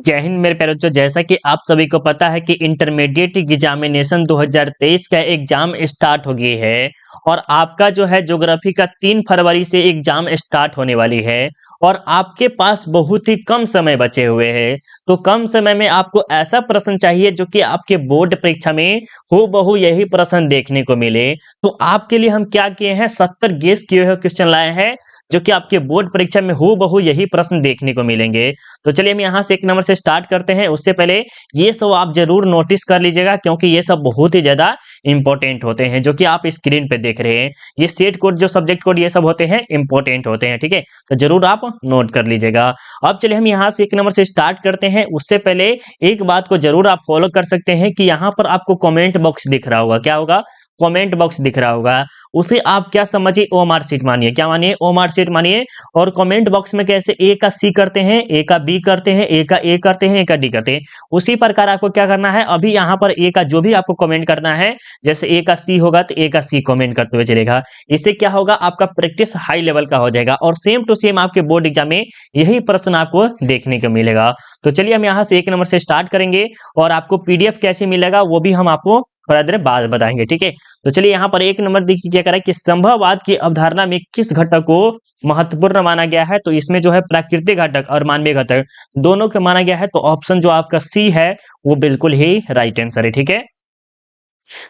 जय हिंद मेरे प्यारे बच्चों। जैसा कि आप सभी को पता है कि इंटरमीडिएट एग्जामिनेशन 2023 का एग्जाम स्टार्ट हो गई है और आपका जो है ज्योग्राफी का 3 फरवरी से एग्जाम स्टार्ट होने वाली है और आपके पास बहुत ही कम समय बचे हुए हैं। तो कम समय में आपको ऐसा प्रश्न चाहिए जो कि आपके बोर्ड परीक्षा में हूबहू यही प्रश्न देखने को मिले। तो आपके लिए हम क्या किए हैं, 70 गेस किए हुए क्वेश्चन लाए हैं जो कि आपके बोर्ड परीक्षा में हूबहू यही प्रश्न देखने को मिलेंगे। तो चलिए हम यहाँ से 1 नंबर से स्टार्ट करते हैं। उससे पहले ये सब आप जरूर नोटिस कर लीजिएगा क्योंकि ये सब बहुत ही ज्यादा इंपॉर्टेंट होते हैं जो कि आप स्क्रीन पे देख रहे हैं। ये सेट कोड जो सब्जेक्ट कोड ये सब होते हैं इंपॉर्टेंट होते हैं, ठीक है। तो जरूर आप नोट कर लीजिएगा। अब चलिए हम यहाँ से 1 नंबर से स्टार्ट करते हैं। उससे पहले एक बात को जरूर आप फॉलो कर सकते हैं कि यहाँ पर आपको कमेंट बॉक्स दिख रहा होगा। क्या होगा? कमेंट बॉक्स दिख रहा होगा। उसे आप क्या समझिए, ओमार सीट मानिए। क्या मानिए? ओमार सीट मानिए। और कमेंट बॉक्स में कैसे ए का सी करते हैं, ए का बी करते हैं, ए का ए करते हैं, ए का डी करते हैं, उसी प्रकार आपको क्या करना है, अभी यहाँ पर ए का जो भी आपको कमेंट करना है, जैसे ए का सी होगा तो ए का सी कमेंट करते हुए चलेगा। इससे क्या होगा, आपका प्रैक्टिस हाई लेवल का हो जाएगा और सेम टू सेम आपके बोर्ड एग्जाम में यही प्रश्न आपको देखने को मिलेगा। तो चलिए हम यहाँ से 1 नंबर से स्टार्ट करेंगे और आपको पीडीएफ कैसे मिलेगा वो भी हम आपको थोड़ा देर बाद बताएंगे, ठीक है। तो चलिए यहाँ पर 1 नंबर देखिए क्या करा कि संभववाद की अवधारणा में किस घटक को महत्वपूर्ण माना गया है। तो इसमें जो है प्राकृतिक घटक और मानवीय घटक दोनों को माना गया है। तो ऑप्शन जो आपका सी है वो बिल्कुल ही राइट आंसर है, ठीक है।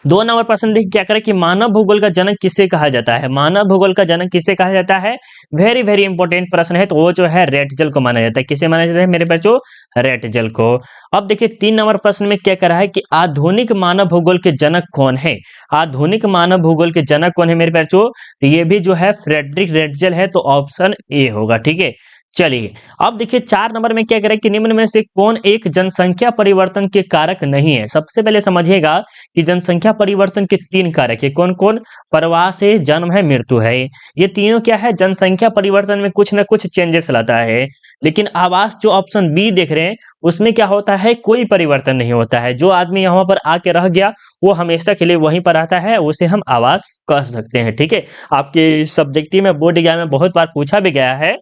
2 नंबर प्रश्न देखिए क्या करें कि मानव भूगोल का जनक किसे कहा जाता है। मानव भूगोल का जनक किसे कहा जाता है, वेरी वेरी इंपॉर्टेंट प्रश्न है। तो वो जो है रेटजल को माना जाता है। किसे माना जाता है मेरे बच्चों? रेटजल को। अब देखिए 3 नंबर प्रश्न में क्या करा है कि आधुनिक मानव भूगोल के जनक कौन है। आधुनिक मानव भूगोल के जनक कौन है मेरे बच्चों? तो ये भी जो है फ्रेडरिक रेटजल है। तो ऑप्शन ए होगा, ठीक है। चलिए अब देखिए 4 नंबर में क्या करें कि निम्न में से कौन एक जनसंख्या परिवर्तन के कारक नहीं है। सबसे पहले समझिएगा कि जनसंख्या परिवर्तन के 3 कारक है। कौन कौन? प्रवास है, जन्म है, मृत्यु है। ये तीनों क्या है, जनसंख्या परिवर्तन में कुछ ना कुछ चेंजेस लाता है। लेकिन आवास जो ऑप्शन बी देख रहे हैं उसमें क्या होता है, कोई परिवर्तन नहीं होता है। जो आदमी यहाँ पर आके रह गया वो हमेशा के लिए वहीं पर आता है, उसे हम आवास कह सकते हैं, ठीक है। आपके सब्जेक्टिव में बोर्ड एग्जाम में बहुत बार पूछा भी गया है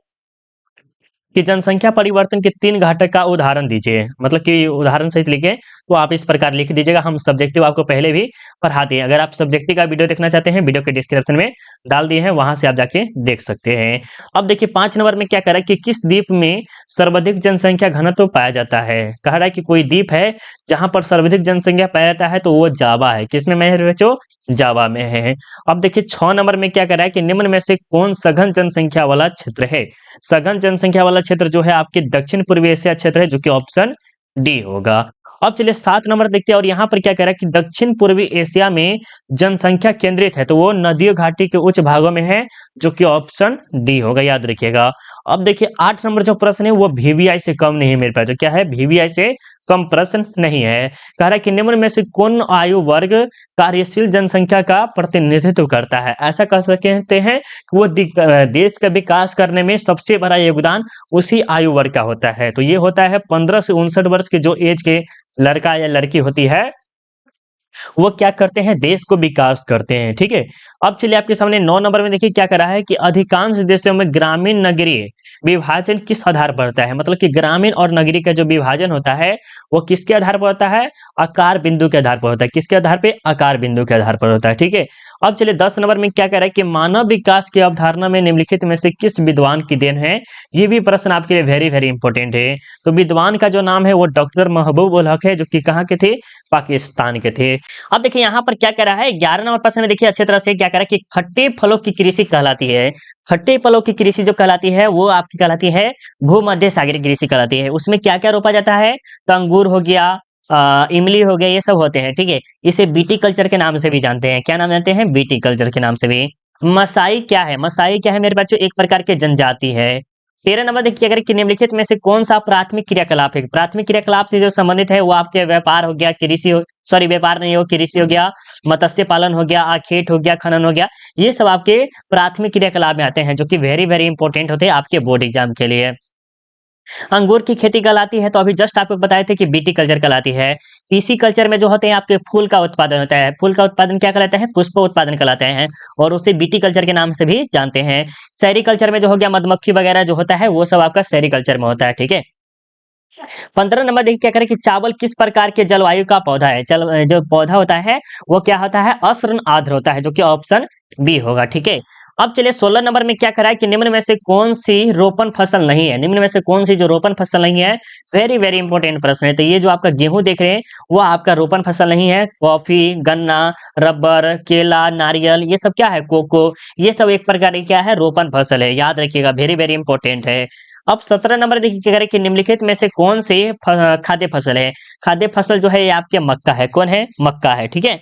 कि जनसंख्या परिवर्तन के 3 घटक का उदाहरण दीजिए, मतलब कि उदाहरण सहित लिखें। तो आप इस प्रकार लिख दीजिएगा। हम सब्जेक्टिव आपको पहले भी पढ़ाते हैं। अगर आप सब्जेक्टिव का वीडियो देखना चाहते हैं, वीडियो के डिस्क्रिप्शन में डाल दिए हैं, वहां से आप जाके देख सकते हैं। अब देखिए 5 नंबर में क्या कह रहा है कि किस द्वीप में सर्वाधिक जनसंख्या घनत्व पाया जाता है। कह रहा है कि कोई द्वीप है जहां पर सर्वाधिक जनसंख्या पाया जाता है, तो वो जावा है। किसमें मेरे बच्चों? जावा में है। अब देखिए 6 नंबर में क्या कह रहा है कि निम्न में से कौन सघन जनसंख्या वाला क्षेत्र है। सघन जनसंख्या वाला क्षेत्र जो है आपके दक्षिण पूर्वी एशिया क्षेत्र है, जो कि ऑप्शन डी होगा। अब चलिए 7 नंबर देखते हैं और यहाँ पर क्या कह रहा है कि दक्षिण पूर्वी एशिया में जनसंख्या केंद्रित है। तो वो नदियों घाटी के उच्च भागों में है, जो कि ऑप्शन डी होगा, याद रखिएगा। अब देखिए 8 नंबर जो प्रश्न है वो वीवीआई से कम नहीं है मेरे पास। जो क्या है, वीवीआई से कम प्रश्न नहीं है। कह रहा है कि निम्न में से कौन आयु वर्ग कार्यशील जनसंख्या का प्रतिनिधित्व करता है। ऐसा कह सकते हैं कि वो देश का विकास करने में सबसे बड़ा योगदान उसी आयु वर्ग का होता है। तो ये होता है 15 से 59 वर्ष के जो एज के लड़का या लड़की होती है, वो क्या करते हैं, देश को विकास करते हैं, ठीक है। अब चलिए आपके सामने 9 नंबर में देखिए क्या करा है कि अधिकांश देशों में ग्रामीण नगरीय विभाजन किस आधार पर होता है। मतलब कि ग्रामीण और नगरीय का जो विभाजन होता है वो किसके आधार पर होता है? आकार बिंदु के आधार पर होता है। किसके आधार पे? आकार बिंदु के आधार पर होता है, ठीक है। अब चलिए 10 नंबर में क्या कह रहा है कि मानव विकास की अवधारणा में निम्नलिखित में से किस विद्वान की देन है। ये भी प्रश्न आपके लिए वेरी वेरी इंपॉर्टेंट है। तो विद्वान का जो नाम है वो डॉक्टर महबूब उल हक है, जो कि कहाँ के थे? पाकिस्तान के थे। अब देखिए यहाँ पर क्या कह रहा है, 11 नंबर प्रश्न में देखिए अच्छे तरह से क्या कह रहा है कि खट्टे फलों की कृषि कहलाती है। खट्टे फलों की कृषि जो कहलाती है वो आपकी कहलाती है भूमध्य सागरीय कृषि कहलाती है। उसमें क्या क्या रोपा जाता है? तो अंगूर हो गया, इमली हो गया, ये सब होते हैं, ठीक है। इसे बीटी कल्चर के नाम से भी जानते हैं। क्या नाम जानते हैं? बीटी कल्चर के नाम से भी। मसाई क्या है? मसाई क्या है मेरे बच्चों? एक प्रकार के जनजाति है। 13 नंबर देखिए अगर कि निम्नलिखित में से कौन सा प्राथमिक क्रियाकलाप है। प्राथमिक क्रियाकलाप से जो संबंधित है वो आपके व्यापार हो गया, कृषि हो, सॉरी व्यापार नहीं हो, कृषि हो गया, मत्स्य पालन हो गया, आखेट हो गया, खनन हो गया। ये सब आपके प्राथमिक क्रियाकलाप में आते हैं, जो कि वेरी वेरी इंपॉर्टेंट होते हैं आपके बोर्ड एग्जाम के लिए। अंगूर की खेती कहलाती है, तो अभी जस्ट आपको बताए थे कि बीटी कल्चर कहलाती है। पीसी कल्चर में जो होते हैं आपके फूल का उत्पादन होता है। फूल का उत्पादन क्या कहलाता है? पुष्प उत्पादन कहलाते हैं और उसे बीटी कल्चर के नाम से भी जानते हैं। सेरीकल्चर में जो हो गया मधुमक्खी वगैरह जो होता है वो सब आपका सेरीकल्चर में होता है, ठीक है। 15 नंबर देखिए क्या करें कि चावल किस प्रकार के जलवायु का पौधा है। जो पौधा होता है वो क्या होता है, अश्न आर्द्र होता है, जो कि ऑप्शन बी होगा। ठीक है, अब चलिए 16 नंबर में क्या करा है कि निम्न में से कौन सी रोपण फसल नहीं है। निम्न में से कौन सी जो रोपण फसल नहीं है, वेरी वेरी इंपॉर्टेंट प्रश्न है। तो ये जो आपका गेहूं देख रहे हैं वो आपका रोपण फसल नहीं है। कॉफी, गन्ना, रबर, केला, नारियल, ये सब क्या है, कोको, ये सब एक प्रकार की क्या है, रोपण फसल है। याद रखिएगा, वेरी वेरी इंपॉर्टेंट है। अब 17 नंबर देखिए क्या करें कि निम्नलिखित में से कौन सी खाद्य फसल है। खाद्य फसल जो है ये आपके मक्का है। कौन है, मक्का है। ठीक है,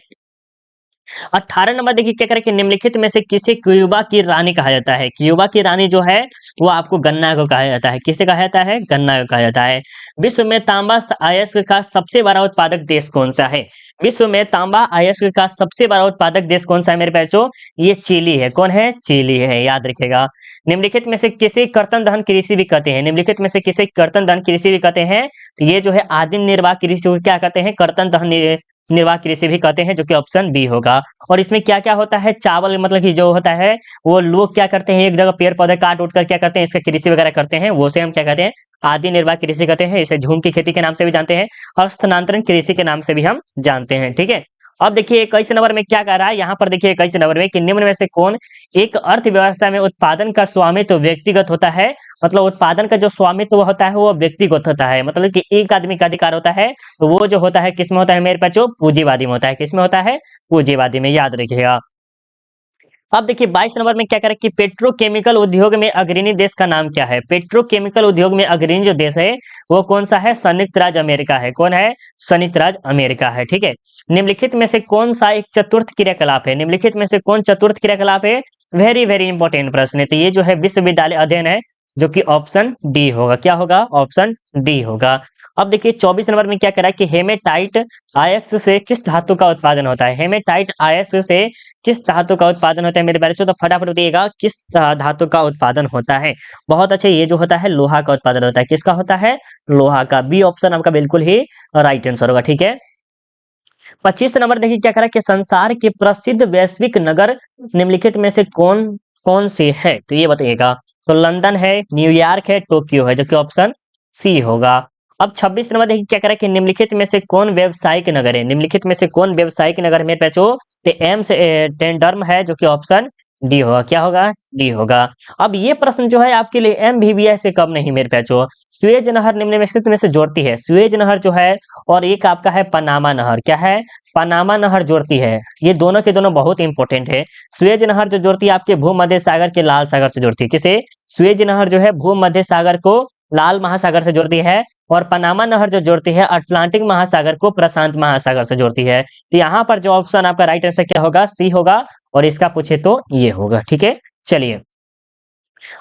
18 नंबर देखिए क्या करें कि निम्नलिखित में से किसे क्यूबा की रानी कहा जाता है। क्यूबा की रानी जो है वो आपको गन्ना को कहा जाता है। किसे कहा जाता है, गन्ना को कहा जाता है। विश्व में तांबा अयस्क का सबसे बड़ा उत्पादक देश कौन सा है। विश्व में तांबा अयस्क का सबसे बड़ा उत्पादक देश कौन सा है मेरे बच्चों, ये चिली है। कौन है, चिली है, याद रखिएगा। निम्नलिखित में से किसे कर्तन दहन कृषि भी कहते हैं। निम्नलिखित में से किसे कर्तन दहन कृषि भी कहते हैं, तो ये जो है आदिम निर्वाह कृषि को क्या कहते हैं, कर्तन दहन निर्वाह कृषि भी कहते हैं, जो कि ऑप्शन बी होगा। और इसमें क्या क्या होता है, चावल मतलब कि जो होता है वो लोग क्या करते हैं, एक जगह पेड़ पौधे काट उठ कर क्या करते हैं, इसका कृषि वगैरह करते हैं, वो से हम क्या कहते हैं, आदि निर्वाह कृषि कहते हैं। इसे झूम की खेती के नाम से भी जानते हैं और स्थानांतरण कृषि के नाम से भी हम जानते हैं। ठीक है, अब देखिए 21 नंबर में क्या कह रहा है, यहाँ पर देखिए 21 नंबर में कि निम्न में से कौन एक अर्थव्यवस्था में उत्पादन का स्वामित्व व्यक्तिगत होता है। मतलब उत्पादन का जो स्वामित्व होता है वो व्यक्तिगत होता है, मतलब कि एक आदमी का अधिकार होता है। तो वो जो होता है किसमें होता है मेरे बच्चों, पूंजीवादी में होता है। किसमें होता है, पूंजीवादी में, याद रखिएगा। अब देखिए 22 नंबर में क्या करें कि पेट्रोकेमिकल उद्योग में अग्रणी देश का नाम क्या है। पेट्रोकेमिकल उद्योग में अग्रणी जो देश है वो कौन सा है, संयुक्त राज्य अमेरिका है। कौन है, संयुक्त राज्य अमेरिका है। ठीक है, निम्नलिखित में से कौन सा एक चतुर्थ क्रियाकलाप है। निम्नलिखित में से कौन चतुर्थ क्रियाकलाप है, वेरी वेरी इंपॉर्टेंट प्रश्न है। तो ये जो है विश्वविद्यालय अध्ययन है, जो कि ऑप्शन डी होगा। क्या होगा, ऑप्शन डी होगा। अब देखिए 24 नंबर में क्या करा कि हेमेटाइट आयस्क से किस धातु का उत्पादन होता है। हेमेटाइट आयस्क से किस धातु का उत्पादन होता है मेरे बच्चों, तो फटाफट बताइएगा किस धातु का उत्पादन होता है। बहुत अच्छे, ये जो होता है लोहा का उत्पादन होता है। किसका होता है, लोहा का। बी ऑप्शन आपका बिल्कुल ही राइट आंसर होगा। ठीक है, 25 नंबर देखिए क्या करा कि संसार के प्रसिद्ध वैश्विक नगर निम्नलिखित में से कौन कौन से है, तो ये बताइएगा। तो लंदन है, न्यूयॉर्क है, टोक्यो है, जो कि ऑप्शन सी होगा। अब 26 नंबर देखिए क्या करा कि निम्नलिखित में से कौन व्यवसायिक नगर है। निम्नलिखित में से कौन व्यवसायिक नगर है मेरे बच्चों, तो एम्स टेंडर्म है, जो कि ऑप्शन डी होगा। क्या होगा, डी होगा। अब ये प्रश्न जो है आपके लिए एमबीबीएस से कम नहीं मेरे बच्चों। सुएज नहर निम्नलिखित में से जोड़ती है। सुएज नहर जो है और एक आपका है पनामा नहर। क्या है, पनामा नहर जोड़ती है। ये दोनों के दोनों बहुत इंपॉर्टेंट है। सुएज नहर जो जोड़ती है आपके भूमध्य सागर के लाल सागर से जोड़ती है। किसे, सुएज नहर जो है भूमध्य सागर को लाल महासागर से जोड़ती है, और पनामा नहर जो जोड़ती है अटलांटिक महासागर को प्रशांत महासागर से जोड़ती है। तो यहाँ पर जो ऑप्शन आपका राइट आंसर क्या होगा, सी होगा। और इसका पूछे तो ये होगा। ठीक है, चलिए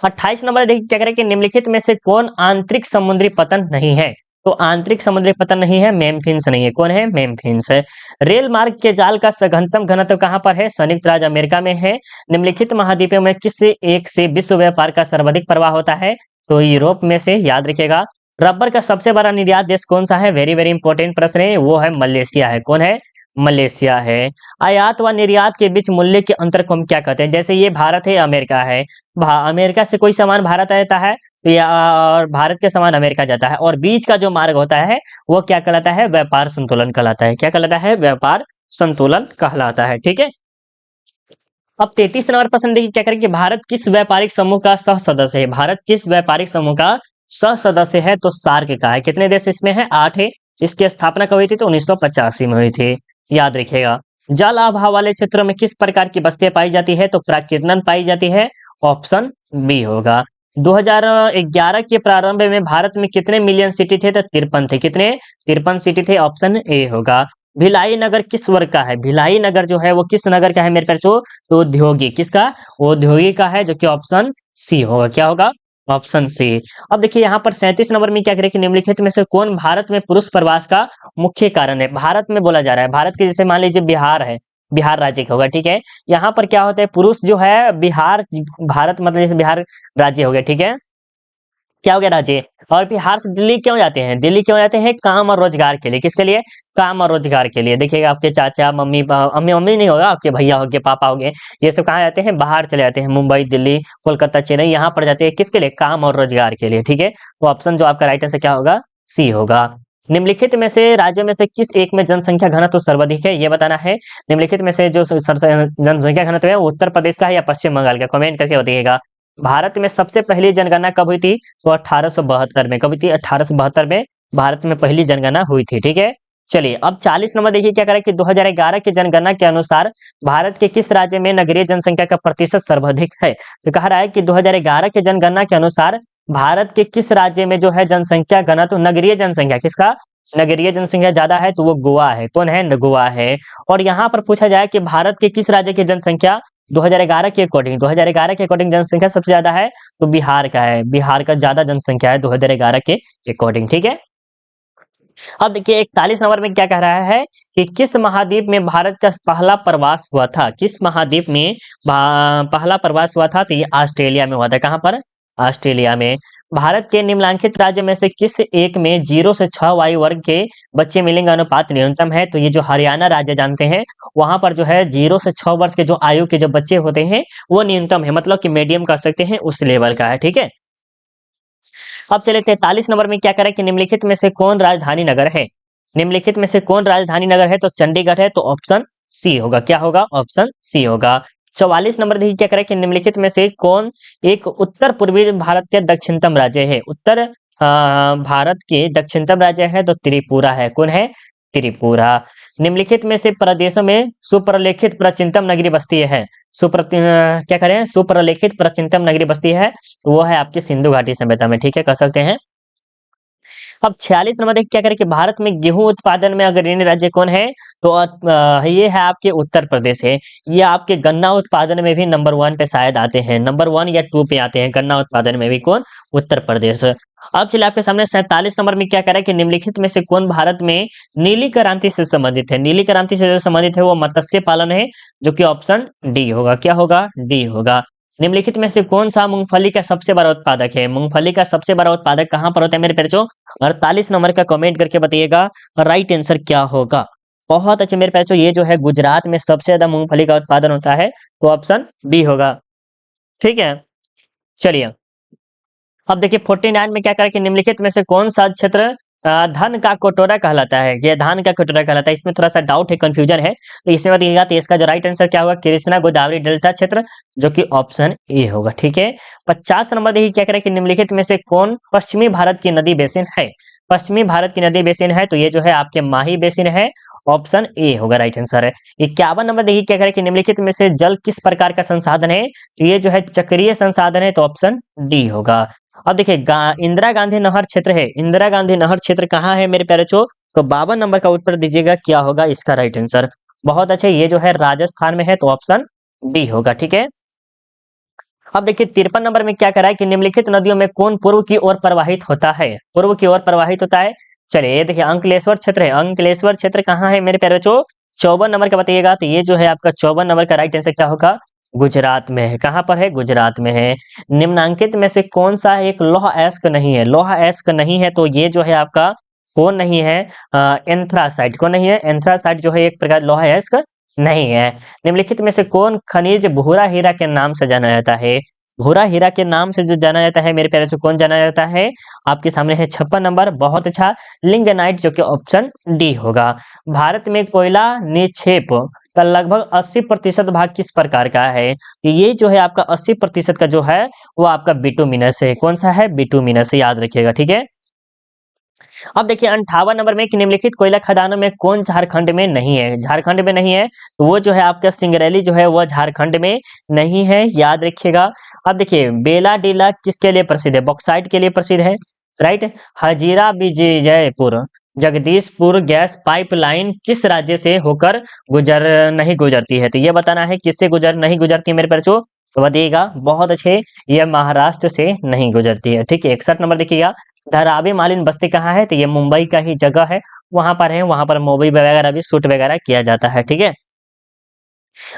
28 नंबर देखिए क्या करें कि निम्नलिखित में से कौन आंतरिक समुद्री पतन नहीं है। तो आंतरिक समुद्री पतन नहीं है, मेम्फिस नहीं है। कौन है, मेम्फिस है। रेल मार्ग के जाल का सघनतम घनत्व कहां पर है, संयुक्त राज्य अमेरिका में है। निम्नलिखित महाद्वीपों में किस एक से विश्व व्यापार का सर्वाधिक प्रवाह होता है, तो यूरोप में से, याद रखिएगा। रबर का सबसे बड़ा निर्यात देश कौन सा है, वेरी वेरी इंपॉर्टेंट प्रश्न है, वो है मलेशिया है। कौन है, मलेशिया है। आयात व निर्यात के बीच मूल्य के अंतर को हम क्या कहते हैं, जैसे ये भारत है, अमेरिका है। अमेरिका से कोई सामान भारत आता है या और भारत के सामान अमेरिका जाता है, और बीच का जो मार्ग होता है वो क्या कहलाता है, व्यापार संतुलन कहलाता है। क्या कहलाता है, व्यापार संतुलन कहलाता है। ठीक है, अब 33 नंबर प्रश्न देखिए क्या करें कि भारत किस व्यापारिक समूह का सह सदस्य है। भारत किस व्यापारिक समूह का सह सदस्य है, तो सार्क का है। कितने देश इसमें है, 8 है। इसकी स्थापना कब हुई थी, तो 1985 में हुई थी, याद रखिएगा। जल अभाव वाले क्षेत्रों में किस प्रकार की बस्तियां पाई जाती है, तो प्राकीर्णन पाई जाती है, ऑप्शन बी होगा। 2011 के प्रारंभ में भारत में कितने मिलियन सिटी थे, तो 53 थे। कितने, 53 सिटी थे, ऑप्शन ए होगा। भिलाई नगर किस वर्ग का है। भिलाई नगर जो है वो किस नगर का है मेरे पास, तो औद्योगिक, किसका, औद्योगिक का है, जो कि ऑप्शन सी होगा। क्या होगा, ऑप्शन सी। अब देखिए यहाँ पर 37 नंबर में क्या करें कि निम्नलिखित में से कौन भारत में पुरुष प्रवास का मुख्य कारण है। भारत में बोला जा रहा है, भारत के जैसे मान लीजिए बिहार है, बिहार राज्य का होगा। ठीक है, यहाँ पर क्या होता है, पुरुष जो है बिहार, भारत मतलब जैसे बिहार राज्य हो गया। ठीक है, क्या हो गया, राज्य। और बिहार से दिल्ली क्यों जाते हैं, दिल्ली क्यों जाते हैं, काम और रोजगार के लिए। किसके लिए, काम और रोजगार के लिए। देखिएगा आपके चाचा मम्मी मम्मी मम्मी नहीं होगा, आपके भैया हो गए, पापा हो गए, ये सब कहाँ जाते हैं, बाहर चले जाते हैं, मुंबई, दिल्ली, कोलकाता, चेन्नई, यहाँ पर जाते हैं। किसके लिए, काम और रोजगार के लिए। ठीक है, तो ऑप्शन जो आपका राइट आंसर क्या होगा, सी होगा। निम्नलिखित में से राज्यों में से किस एक में जनसंख्या घनत्व सर्वाधिक है, ये बताना है। निम्नलिखित में से जो जनसंख्या घनत्व है वो उत्तर प्रदेश का है या पश्चिम बंगाल का, कमेंट करके बताइएगा। भारत में सबसे पहली जनगणना कब हुई थी? तो 1872 में। कब हुई थी? 1872 में भारत में पहली जनगणना हुई थी। ठीक है, चलिए अब 40 नंबर देखिए क्या करें कि 2011 की जनगणना के अनुसार भारत के किस राज्य में नगरीय जनसंख्या का प्रतिशत सर्वाधिक है? तो कह रहा है कि 2011 के जनगणना के अनुसार भारत के किस राज्य में जो है जनसंख्या घनत्व, नगरीय जनसंख्या किसका, नगरीय जनसंख्या ज्यादा है? तो वो गोवा है। कौन है? गोवा है। और यहाँ पर पूछा जाए कि भारत के किस राज्य की जनसंख्या 2011 के अकॉर्डिंग, 2011 के अकॉर्डिंग जनसंख्या सबसे ज्यादा है? तो बिहार का है। बिहार का ज्यादा जनसंख्या है 2011 के अकॉर्डिंग। ठीक है, अब देखिए 41 नंबर में क्या कह रहा है कि किस महाद्वीप में भारत का पहला प्रवास हुआ था? किस महाद्वीप में पहला प्रवास हुआ था? तो ये ऑस्ट्रेलिया में हुआ था। कहां पर? ऑस्ट्रेलिया में। भारत के निम्नलिखित राज्य में से किस एक में 0 से 6 आयु वर्ग के बच्चे मिलेंगे अनुपात न्यूनतम है? तो ये जो हरियाणा राज्य जानते हैं, वहां पर जो है 0 से 6 वर्ष के जो आयु के जो बच्चे होते हैं वो न्यूनतम है, मतलब कि मीडियम कह सकते हैं, उस लेवल का है। ठीक है, अब चले 43 नंबर में क्या करें कि निम्नलिखित में से कौन राजधानी नगर है? निम्नलिखित में से कौन राजधानी नगर है? तो चंडीगढ़ है। तो ऑप्शन सी होगा। क्या होगा? ऑप्शन सी होगा। 44 नंबर देखिए क्या करें कि निम्नलिखित में से कौन एक उत्तर पूर्वी भारत के दक्षिणतम राज्य है? उत्तर भारत के दक्षिणतम राज्य है तो त्रिपुरा है। कौन है? त्रिपुरा। निम्नलिखित में से प्रदेशों में सुप्रलेखित प्राचीनतम नगरी बस्ती है। क्या करें? सुप्रलेखित प्राचीनतम नगरी बस्ती है, वो है आपकी सिंधु घाटी सभ्यता में। ठीक है, कर सकते हैं। अब 46 नंबर देख क्या करें कि भारत में गेहूं उत्पादन में अग्रणी राज्य कौन है? तो ये है आपके उत्तर प्रदेश है। ये आपके गन्ना उत्पादन में भी नंबर 1 पे शायद आते हैं, नंबर 1 या 2 पे आते हैं गन्ना उत्पादन में भी। कौन? उत्तर प्रदेश। अब चलिए आपके सामने 47 नंबर में क्या करें कि निम्नलिखित में से कौन भारत में नीली क्रांति से संबंधित है? नीली क्रांति से जो संबंधित है वो मत्स्य पालन है, जो कि ऑप्शन डी होगा। क्या होगा? डी होगा। निम्नलिखित में से कौन सा मूंगफली का सबसे बड़ा उत्पादक है? मूंगफली का सबसे बड़ा उत्पादक कहां पर होता है मेरे प्यारे? 48 नंबर का कमेंट करके बताइएगा राइट आंसर क्या होगा। बहुत अच्छे मेरे प्यारे, ये जो है गुजरात में सबसे ज्यादा मूंगफली का उत्पादन होता है, तो ऑप्शन बी होगा। ठीक है, चलिए अब देखिए 49 में क्या करें कि निम्नलिखित में से कौन सा क्षेत्र धन का कटोरा कहलाता है? ये धान का कटोरा कहलाता है। इसमें थोड़ा सा डाउट है, कंफ्यूजन है, तो इसमें बताइएगा। तो इसका जो राइट आंसर क्या होगा? कृष्णा गोदावरी डेल्टा क्षेत्र, जो कि ऑप्शन ए होगा। ठीक है, 50 नंबर देखिए क्या करें कि निम्नलिखित में से कौन पश्चिमी भारत की नदी बेसिन है? पश्चिमी भारत की नदी बेसिन है, तो ये जो है आपके माही बेसिन है, ऑप्शन ए होगा राइट आंसर है। 51 नंबर देखिए क्या करें कि निम्नलिखित में से जल किस प्रकार का संसाधन है? तो ये जो है चक्रीय संसाधन है, तो ऑप्शन डी होगा। अब देखिए इंदिरा गांधी नहर क्षेत्र है, इंदिरा गांधी नहर क्षेत्र कहाँ है मेरे प्यारे बच्चों? तो 52 नंबर का उत्तर दीजिएगा क्या होगा इसका राइट आंसर। बहुत अच्छे, ये जो है राजस्थान में है, तो ऑप्शन डी होगा। ठीक है, अब देखिए 53 नंबर में क्या करा है कि निम्नलिखित नदियों में कौन पूर्व की ओर प्रवाहित होता है? पूर्व की ओर प्रवाहित होता है। चलिए ये देखिए अंकलेश्वर क्षेत्र है। अंकलेश्वर क्षेत्र कहाँ है मेरे प्यारे बच्चों? 54 नंबर का बताइएगा। तो ये जो है आपका 54 नंबर का राइट आंसर क्या होगा? गुजरात में है। कहाँ पर है? गुजरात में है। निम्नांकित में से कौन सा एक लौह अयस्क नहीं है? लौह अयस्क नहीं है, तो ये जो है आपका कौन नहीं है? एंथ्रासाइट। कौन नहीं है? एंथ्रासाइट जो है एक प्रकार लौह अयस्क नहीं है। निम्नलिखित में से कौन खनिज भूरा हीरा के नाम से जाना जाता है? भूरा हीरा के नाम से जो जाना जाता है मेरे प्यारे से कौन जाना जाता है? आपके सामने है 56 नंबर। बहुत अच्छा, लिंगनाइट, जो कि ऑप्शन डी होगा। भारत में कोयला निक्षेप का लगभग 80% भाग किस प्रकार का है? तो ये जो है आपका 80% का जो है वो आपका बिटुमिनस है। कौन सा है? बिटुमिनस, याद रखिएगा। ठीक है, अब देखिए 58 नंबर में कि निम्नलिखित कोयला खदानों में कौन झारखंड में नहीं है? झारखंड में नहीं है, तो वो जो है आपका सिंगरैली जो है वो झारखंड में नहीं है, याद रखिएगा। अब देखिए बेला डीला किसके लिए प्रसिद्ध है? बॉक्साइट के लिए प्रसिद्ध है, right. Hazira Vijaypur Jagdishpur gas pipeline किस राज्य से होकर नहीं गुजरती है? तो ये बताना है किससे नहीं गुजरती है मेरे बच्चों, तो बताइएगा। बहुत अच्छे, ये महाराष्ट्र से नहीं गुजरती है। ठीक है, 61 नंबर देखिएगा। धारावी मालिन बस्ती कहाँ है? तो ये मुंबई का ही जगह है, वहां पर है। वहां पर मूवी वगैरह भी शूट वगैरह किया जाता है। ठीक है,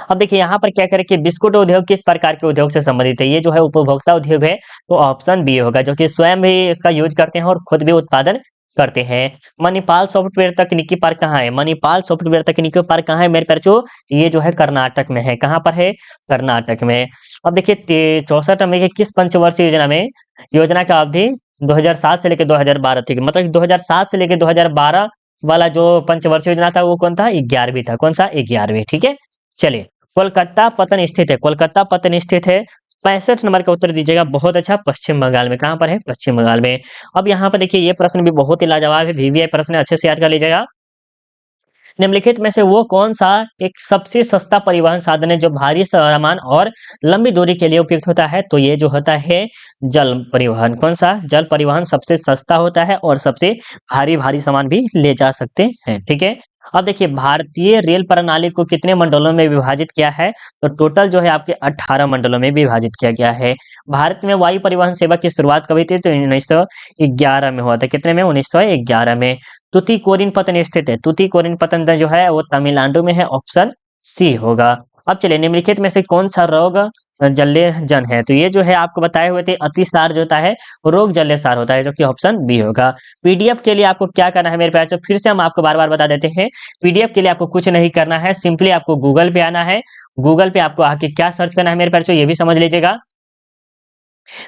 अब देखिए यहाँ पर क्या करें कि बिस्कुट उद्योग किस प्रकार के उद्योग से संबंधित है? ये जो है उपभोक्ता उद्योग है, तो ऑप्शन बी होगा, जो कि स्वयं भी इसका यूज करते हैं और खुद भी उत्पादन करते हैं। मणिपाल सॉफ्टवेयर तकनीकी पार्क कहाँ है? मणिपाल सॉफ्टवेयर तकनीकी पार्क कहाँ है मेरे बच्चों? ये जो है कर्नाटक में है। कहाँ पर है? कर्नाटक में। अब देखिए 64 में किस पंचवर्षीय योजना में योजना का अवधि 2007 से लेकर 2012, ठीक है, मतलब कि 2007 से लेकर 2012 वाला जो पंचवर्षीय योजना था वो कौन था? 11वीं था। कौन सा? 11वीं, ठीक है। चलिए, कोलकाता पतन स्थित है, कोलकाता पतन स्थित है 65 नंबर का उत्तर दीजिएगा। बहुत अच्छा, पश्चिम बंगाल में। कहाँ पर है? पश्चिम बंगाल में। अब यहाँ पर देखिए, ये प्रश्न भी बहुत ही लाजवाब है, वीवीआई प्रश्न है, अच्छे से याद कर लीजिएगा। निम्नलिखित में से वो कौन सा एक सबसे सस्ता परिवहन साधन है जो भारी सामान और लंबी दूरी के लिए उपयुक्त होता है? तो ये जो होता है जल परिवहन। कौन सा? जल परिवहन सबसे सस्ता होता है और सबसे भारी भारी सामान भी ले जा सकते हैं, ठीक है। अब देखिए, भारतीय रेल प्रणाली को कितने मंडलों में विभाजित किया है? तो टोटल जो है आपके 18 मंडलों में विभाजित किया गया है। भारत में वायु परिवहन सेवा की शुरुआत कभी थी? तो 1911 में हुआ था। कितने में? 1911 में। तुतीकोरिन पतन स्थित है, तुतीकोरिन पतन जो है वो तमिलनाडु में है, ऑप्शन सी होगा। अब चलिए, निम्नलिखित में से कौन सा रोग जल्य जन है? तो ये जो है आपको बताए हुए थे, अतिसार जो होता है वो रोग जल्यसार होता है, जो कि ऑप्शन बी होगा। पीडीएफ के लिए आपको क्या करना है मेरे प्यारे बच्चों? फिर से हम आपको बार बार बता देते हैं, पीडीएफ के लिए आपको कुछ नहीं करना है, सिंपली आपको गूगल पे आना है। गूगल पे आपको आके क्या सर्च करना है मेरे प्यारे बच्चों, ये भी समझ लीजिएगा।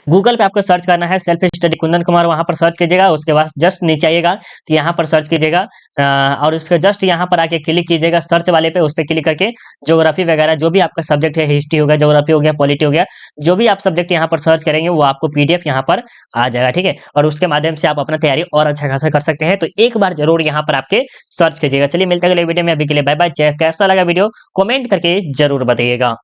गूगल पे आपको सर्च करना है सेल्फ स्टडी कुंदन कुमार, वहां पर सर्च कीजिएगा। उसके बाद जस्ट नीचे आइएगा तो यहाँ पर सर्च कीजिएगा, और उसके जस्ट यहाँ पर आके क्लिक कीजिएगा सर्च वाले पे। उस पर क्लिक करके ज्योग्राफी वगैरह जो भी आपका सब्जेक्ट है, हिस्ट्री हो गया, ज्योग्राफी हो गया, पॉलिटी हो गया, जो भी आप सब्जेक्ट यहाँ पर सर्च करेंगे वो आपको पीडीएफ यहाँ पर आ जाएगा, ठीक है। और उसके माध्यम से आप अपना तैयारी और अच्छा खासा कर सकते हैं। तो एक बार जरूर यहाँ पर आपके सर्च कीजिएगा। चलिए, मिलते हैं अगले वीडियो में। अभी के लिए बाय बाय। कैसा लगा वीडियो कमेंट करके जरूर बताइएगा।